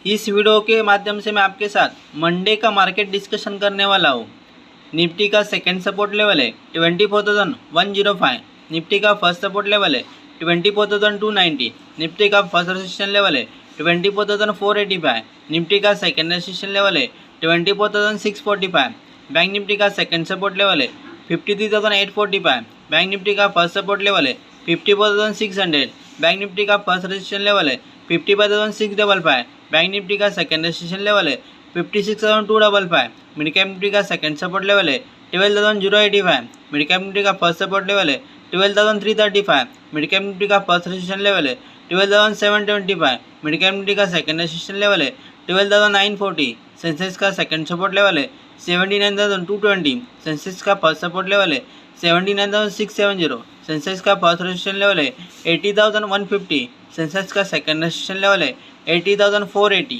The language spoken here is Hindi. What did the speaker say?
इस वीडियो के माध्यम से मैं आपके साथ मंडे का मार्केट डिस्कशन करने वाला हूँ। निफ्टी का सेकंड सपोर्ट लेवल है 24,105। निफ्टी का फर्स्ट सपोर्ट लेवल है 24,290। निफ्टी का फर्स्ट रेजिस्टेंस लेवल है 24,485। निफ्टी का सेकंड रेजिस्टेंस लेवल है 24,645। बैंक निफ्टी का सेकंड सपोर्ट लेवल है 53,845। बैंक निफ्टी का फर्स्ट सपोर्ट लेवल है 54,600। बैंक निफ्टी का फर्स्ट रेजिस्टेंस लेवल है 55,655। बैंक निफ्टी का सेकंड रेजिस्टेंस लेवल है 56,255। मिड कैप निफ्टी का सेकंड सपोर्ट लेवल है 12,085। मिड कैप निफ्टी का फर्स्ट सपोर्ट लेवल है 12,335। मिड कैप निफ्टी का फर्स्ट रेजिस्टेंस लेवल है 12,725। मिड कैप निफ्टी का सेकंड रेजिस्टेंस लेवल है 12,940। सेंसेक्स का सेकंड सपोर्ट लेवल है 79,220। सेंसेक्स का फर्स्ट सपोर्ट लेवल है 79,670। सेंसेक्स का फर्स्ट रेजिस्टेंस लेवल है 80,150। सेंसेक्स का सेकंड रेजिस्टेंस लेवल है 80,480।